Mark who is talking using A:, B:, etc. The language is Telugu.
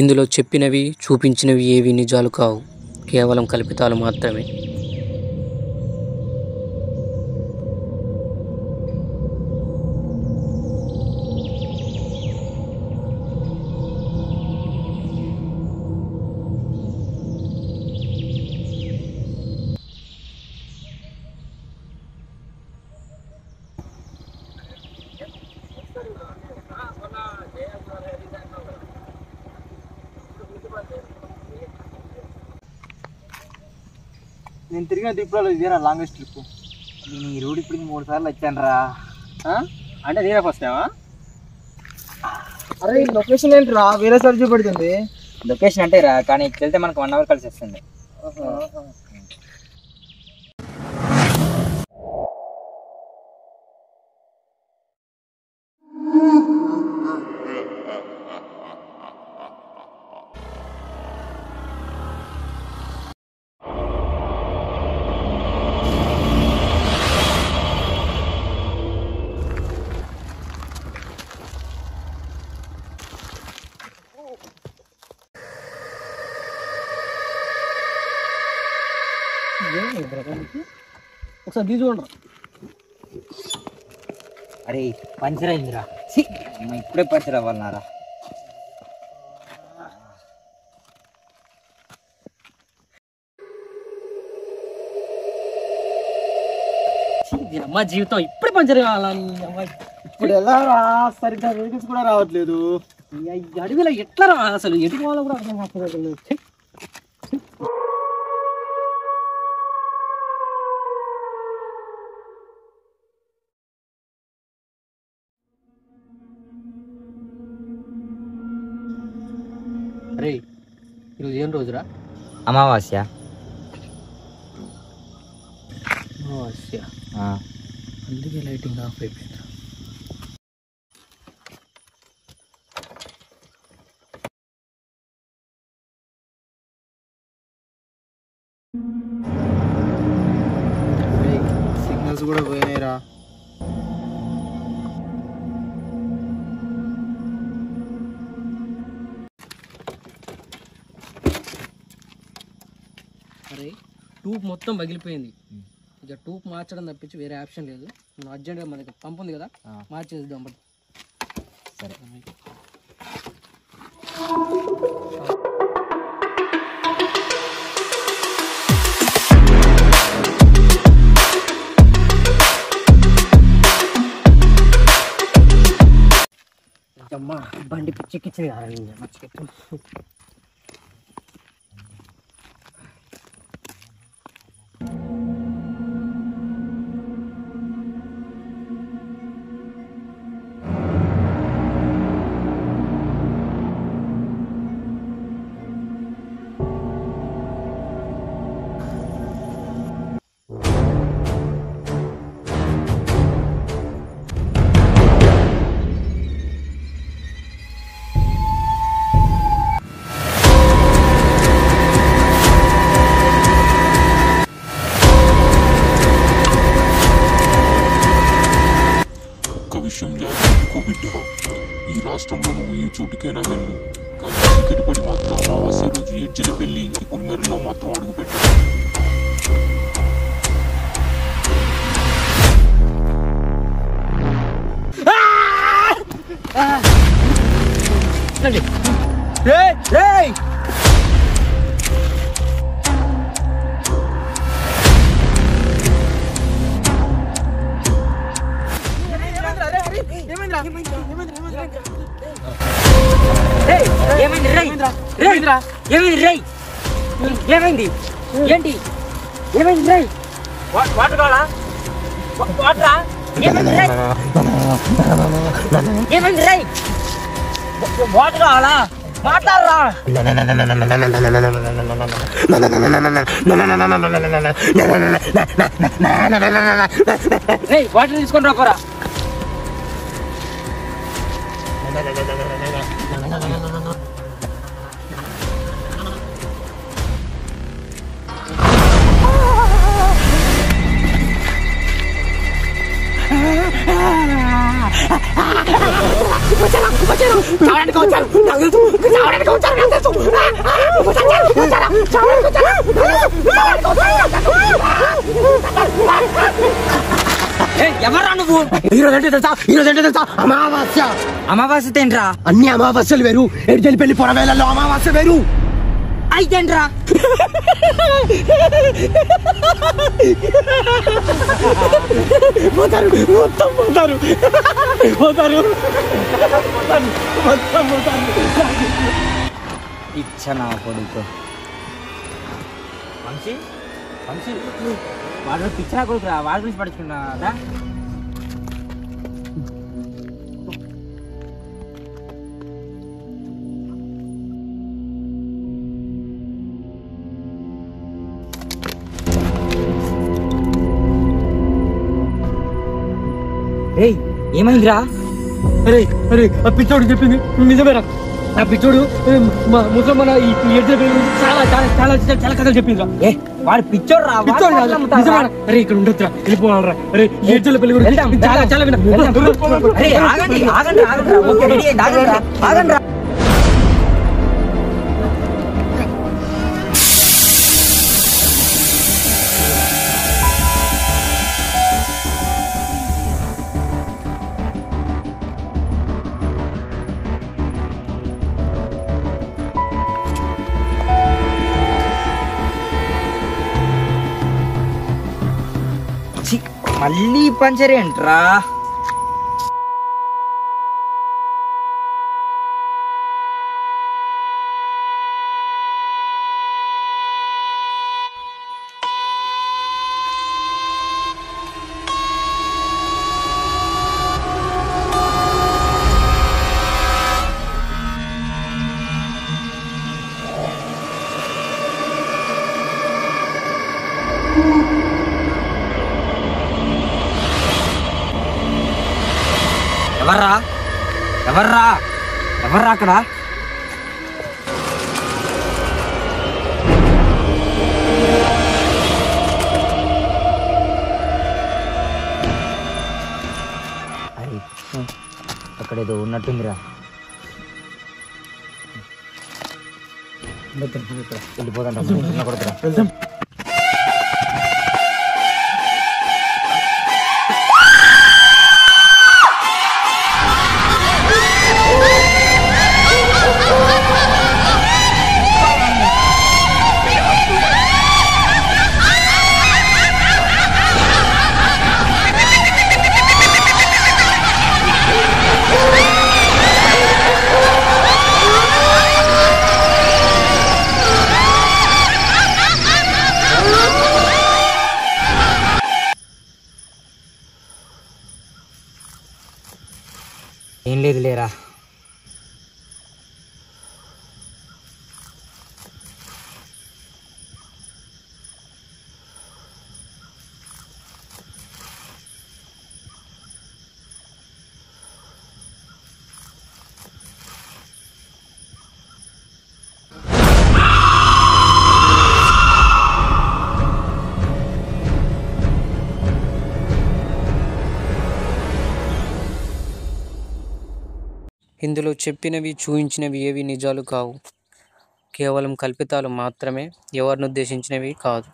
A: ఇందులో చెప్పినవి చూపించినవి ఏవి నిజాలు కావు, కేవలం కల్పితాలు మాత్రమే.
B: నేను తిరిగిన ట్రిప్లో ఇదేనా లాంగెస్ట్ ట్రిప్. నేను ఈ రోడ్ ఇప్పుడు 3 సార్లు వచ్చాను రా. అంటే నేనే ఫస్ట్ టైమా? అరే లొకేషన్ ఏంటి రా, వేరే సార్ చూపెడుతుంది. లొకేషన్ అంటే రా, కానీ వెళ్తే మనకు 1 అవర్ కలిసి వస్తుంది.
A: ఒకసారి బీ చూడండి.
B: అరే పంచర్ అయిందిరా, ఇప్పుడే పంచర్ అవ్వాలన్నారా?
A: అమ్మ జీవితం ఇప్పుడే పంచర్ కావాలని.
B: ఇప్పుడు ఎలా రా, సరిగ్గా వెహికల్స్ కూడా రావట్లేదు.
A: అడవిలో ఎట్లా రా అసలు, ఎటు పోవాలో కూడా అర్థం కావట్లేదు. అరే ఈరోజు ఏం రోజురా?
B: అమావాస్య.
A: అమావాస్య, అందుకే లైటింగ్ ఆఫ్ అయిపోయింది.
B: సిగ్నల్స్ కూడా పోయినాయిరా.
A: అరే ట్యూబ్ మొత్తం పగిలిపోయింది. ఇక ట్యూబ్ మార్చడం తప్పించి వేరే ఆప్షన్ లేదు. నువ్వు అర్జెంట్గా మనకి పంపు ఉంది కదా, మార్చేద్దాం. బట్
B: సరే
A: అమ్మా బండి పిచ్చికిచ్చింది కదా మర్చిపెట్టు.
C: ఈ రాష్ట్రంలో నువ్వు ఏ చోటుకైనా వెళ్ళు, కానీ చీకటిపడి మాత్రం అమావాస్య రోజు ఎడ్జిన పెళ్లి ఇంటి పులిమెరలో మాత్రం అడుగుపెట్టు.
A: ఏమైంది ఏంటి? ఏమైంది రై? వాటర్ కావాలా? వాటరా? ఏమైంది రై? ఏమైంది రై? వాటర్ కావాలా? మాట్లాడరా. వాటర్ తీసుకొని రాపోరా.
D: చావడానికి వచ్చారు నాకు తెలుసు చావడానికి వచ్చారు నాకు తెలుసు
B: ఎవరా నువ్వు?
D: ఈరోజు అంటే తెలుసా అమావాస్య.
B: అమావాస్య తేంట్రా?
D: అన్ని అమావాస్యలు వేరు, ఎడ్జలి పెళ్లి పొరవేళల్లో అమావాస్య వేరు.
B: అయితేంట్రా?
D: పోతారు మొత్తం పోతారు పోతారు మొత్తం పోతారు.
B: ఇచ్చనా కొడుకు వంశీ వంశీ వాడు పిచ్చినా కొడుకురా, వాడి గురించి పడుచుకున్నా. ఏయ్ ఏమైందిరా?
D: అరే అరే ఆ పిచ్చోడు చెప్పింది నిజమేరా. ఆ పిచ్చోడు ముసలి మన ఈ ఎడ్జల పెళ్లి గురించి చాలా చాలా చాలా చాలా కథలు చెప్పిందిరా.
B: ఏ వాడు పిచ్చోడు రా,
D: పిచ్చోడు కాదు, నిజమేరా. అరే ఇక్కడ ఉండొచ్చురా, వెళ్ళిపోవాలరా. అరే ఈ ఎడ్జల పెళ్లి గురించి చాలా చాలా విన్నా.
B: అరే ఆగండి ఆగండి ఆగండి, ఓకే రెడీ అయ్యింది, ఆగండి ఆగండి. మళ్ళీ పంచర్ ఏంట్రా? ఎవర్రా ఎవర్రా ఎవర్రా అక్కడ? అరే అక్కడేదో ఉన్నట్టుందిరా. వెళ్ళిపోదంట కొడుకురా. ఏం లేదు లేరా.
A: ఇందులో చెప్పినవి చూయించినవి ఏవి నిజాలు కావు, కేవలం కల్పితాలు మాత్రమే, ఎవరిని ఉద్దేశించినవి కాదు.